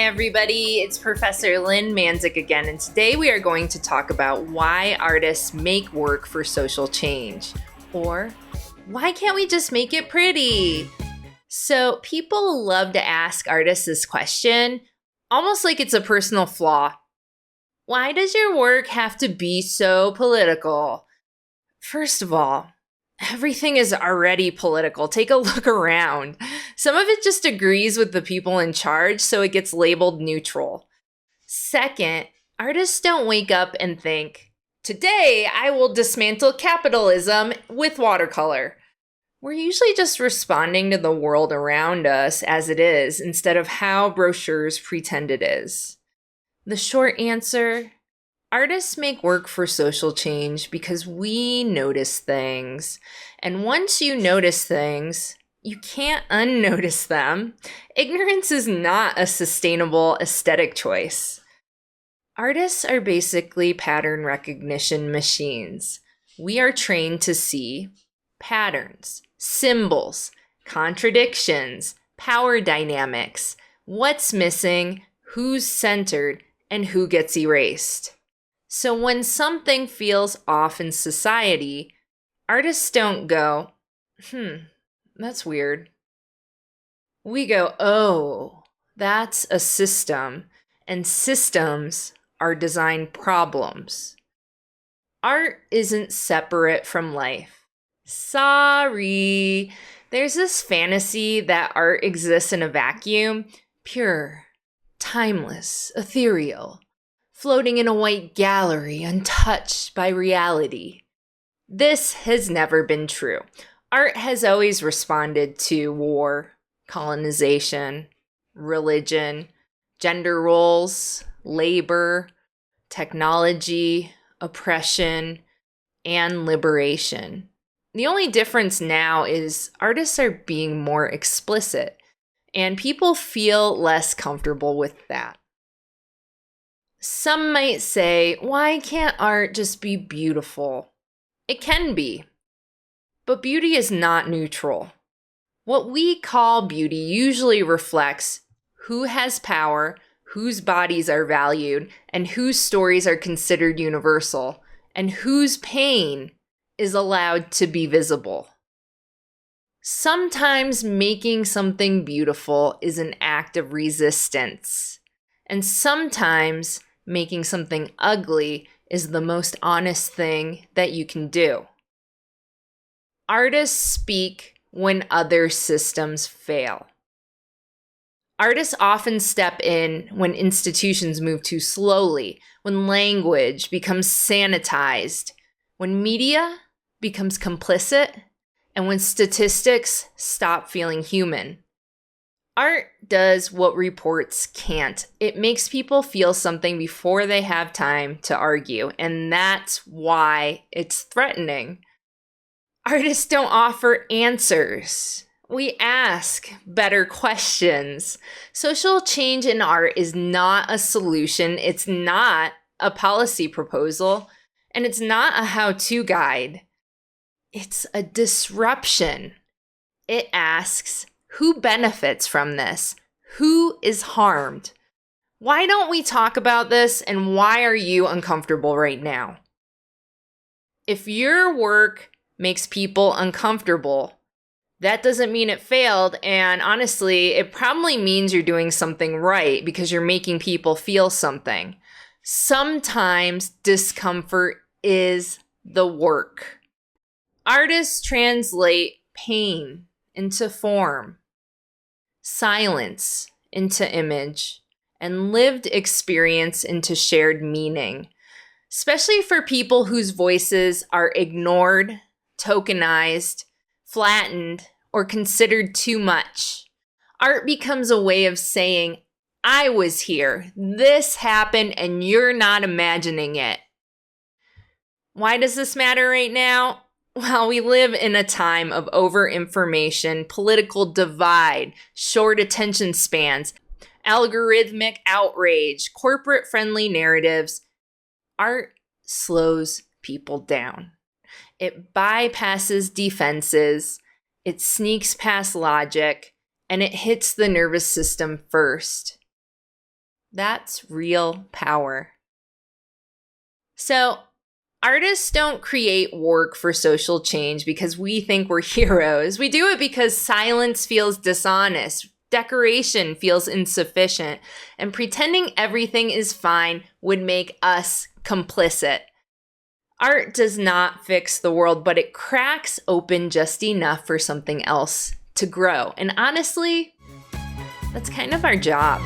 everybody. It's Professor Lynn Mandziuk again, and today we are going to talk about why artists make work for social change. Or, why can't we just make it pretty? So, people love to ask artists this question, almost like it's a personal flaw. Why does your work have to be so political? First of all, everything is already political. Take a look around. Some of it just agrees with the people in charge, so it gets labeled neutral. Second, artists don't wake up and think, today I will dismantle capitalism with watercolor. We're usually just responding to the world around us as it is, instead of how brochures pretend it is. The short answer: artists make work for social change because we notice things. And once you notice things, you can't unnotice them. Ignorance is not a sustainable aesthetic choice. Artists are basically pattern recognition machines. We are trained to see patterns, symbols, contradictions, power dynamics, what's missing, who's centered, and who gets erased. So when something feels off in society, artists don't go, that's weird. We go, oh, that's a system, and systems are design problems. Art isn't separate from life. Sorry. There's this fantasy that art exists in a vacuum, pure, timeless, ethereal, floating in a white gallery, untouched by reality. This has never been true. Art has always responded to war, colonization, religion, gender roles, labor, technology, oppression, and liberation. The only difference now is artists are being more explicit, and people feel less comfortable with that. Some might say, why can't art just be beautiful? It can be, but beauty is not neutral. What we call beauty usually reflects who has power, whose bodies are valued, and whose stories are considered universal, and whose pain is allowed to be visible. Sometimes making something beautiful is an act of resistance, and sometimes making something ugly is the most honest thing that you can do. Artists speak when other systems fail. Artists often step in when institutions move too slowly, when language becomes sanitized, when media becomes complicit, and when statistics stop feeling human. Art does what reports can't. It makes people feel something before they have time to argue, and that's why it's threatening. Artists don't offer answers. We ask better questions. Social change in art is not a solution. It's not a policy proposal, and it's not a how-to guide. It's a disruption. It asks, who benefits from this? Who is harmed? Why don't we talk about this, and why are you uncomfortable right now? If your work makes people uncomfortable, that doesn't mean it failed, and honestly, it probably means you're doing something right because you're making people feel something. Sometimes discomfort is the work. Artists translate pain into form, silence into image, and lived experience into shared meaning, especially for people whose voices are ignored, tokenized, flattened, or considered too much. Art becomes a way of saying, I was here, this happened, and you're not imagining it. Why does this matter right now? Well, we live in a time of over-information, political divide, short attention spans, algorithmic outrage, corporate-friendly narratives. Art slows people down. It bypasses defenses, it sneaks past logic, and it hits the nervous system first. That's real power. So, artists don't create work for social change because we think we're heroes. We do it because silence feels dishonest, decoration feels insufficient, and pretending everything is fine would make us complicit. Art does not fix the world, but it cracks open just enough for something else to grow. And honestly, that's kind of our job.